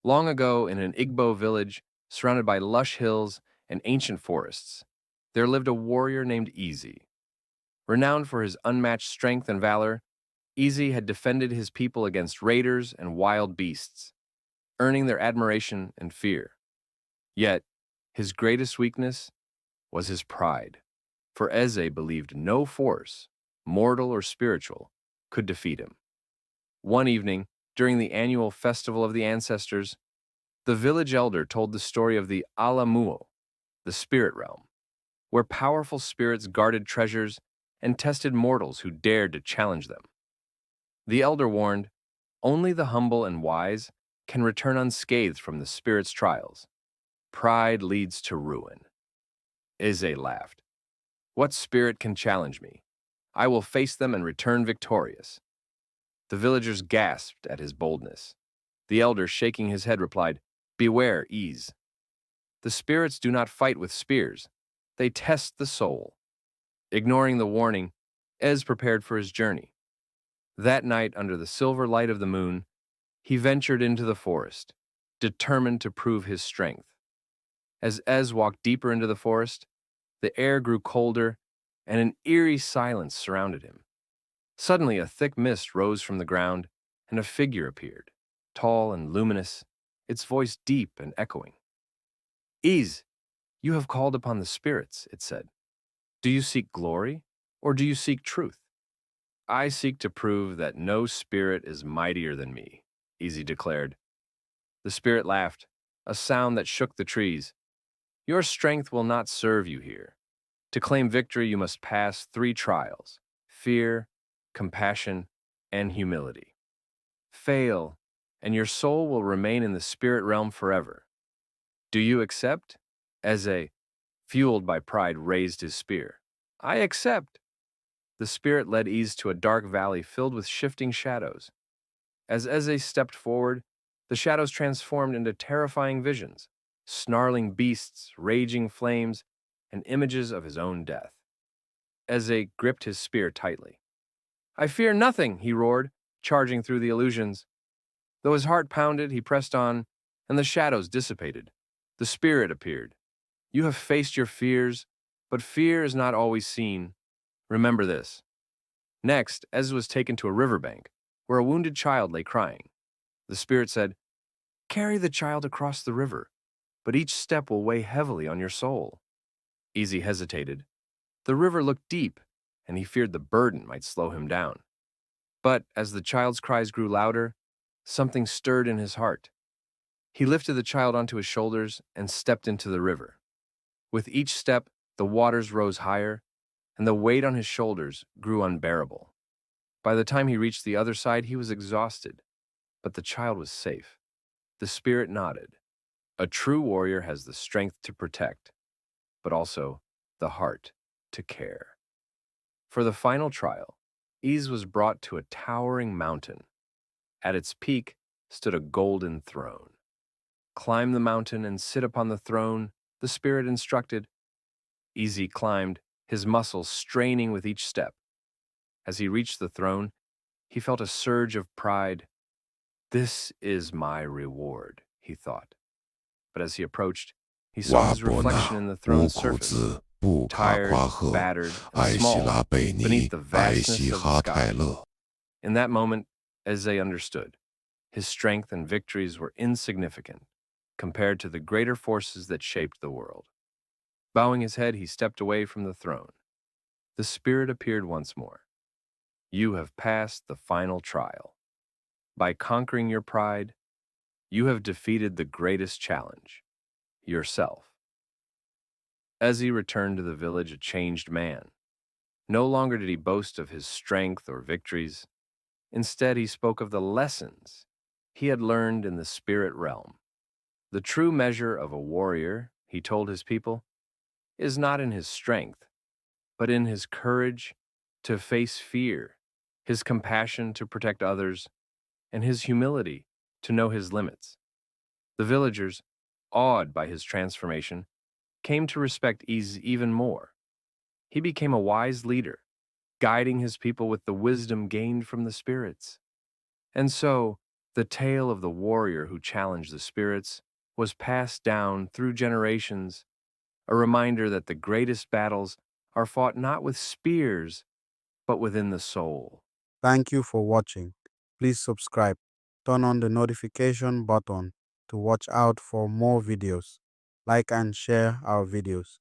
Long ago, in an Igbo village surrounded by lush hills and ancient forests, there lived a warrior named Easy. Renowned for his unmatched strength and valor, Easy had defended his people against raiders and wild beasts, earning their admiration and fear. Yet, his greatest weakness was his pride, for Eze believed no force, mortal or spiritual, could defeat him. One evening, during the annual festival of the ancestors, the village elder told the story of the Alamuo, the spirit realm, where powerful spirits guarded treasures and tested mortals who dared to challenge them. The elder warned, only the humble and wise can return unscathed from the spirit's trials. Pride leads to ruin. Eze laughed. What spirit can challenge me? I will face them and return victorious. The villagers gasped at his boldness. The elder, shaking his head, replied, Beware, Ease. The spirits do not fight with spears. They test the soul. Ignoring the warning, Ez prepared for his journey. That night, under the silver light of the moon, he ventured into the forest, determined to prove his strength. As Ez walked deeper into the forest, the air grew colder, and an eerie silence surrounded him. Suddenly, a thick mist rose from the ground, and a figure appeared, tall and luminous, its voice deep and echoing. Ease, you have called upon the spirits, it said. Do you seek glory, or do you seek truth? I seek to prove that no spirit is mightier than me, Easy declared. The spirit laughed, a sound that shook the trees. Your strength will not serve you here. To claim victory, you must pass 3 trials: fear, compassion, and humility. Fail, and your soul will remain in the spirit realm forever. Do you accept? Eze, fueled by pride, raised his spear. I accept. The spirit led Ease to a dark valley filled with shifting shadows. As Eze stepped forward, the shadows transformed into terrifying visions, snarling beasts, raging flames, and images of his own death. Eze gripped his spear tightly. I fear nothing, he roared, charging through the illusions. Though his heart pounded, he pressed on, and the shadows dissipated. The spirit appeared. You have faced your fears, but fear is not always seen. Remember this. Next, Ez was taken to a riverbank, where a wounded child lay crying. The spirit said, Carry the child across the river, but each step will weigh heavily on your soul. Easy hesitated. The river looked deep, and he feared the burden might slow him down. But as the child's cries grew louder, something stirred in his heart. He lifted the child onto his shoulders and stepped into the river. With each step, the waters rose higher, and the weight on his shoulders grew unbearable. By the time he reached the other side, he was exhausted, but the child was safe. The spirit nodded. A true warrior has the strength to protect, but also the heart to care. For the final trial, Ease was brought to a towering mountain. At its peak stood a golden throne. Climb the mountain and sit upon the throne, the spirit instructed. Easy climbed, his muscles straining with each step. As he reached the throne, he felt a surge of pride. This is my reward, he thought. But as he approached, he saw his reflection in the throne's surface, tired, battered, and small, beneath the vastness of the sky. In that moment, Eze understood. His strength and victories were insignificant compared to the greater forces that shaped the world. Bowing his head, he stepped away from the throne. The spirit appeared once more. You have passed the final trial. By conquering your pride, you have defeated the greatest challenge, yourself. As he returned to the village a changed man, no longer did he boast of his strength or victories. Instead, he spoke of the lessons he had learned in the spirit realm. The true measure of a warrior, he told his people, is not in his strength, but in his courage to face fear, his compassion to protect others, and his humility to know his limits. The villagers, awed by his transformation, came to respect Ease even more. He became a wise leader, guiding his people with the wisdom gained from the spirits. And so, The tale of the warrior who challenged the spirits was passed down through generations, a reminder that the greatest battles are fought not with spears, but within the soul. Thank you for watching. Please subscribe. Turn on the notification button to watch out for more videos. Like and share our videos.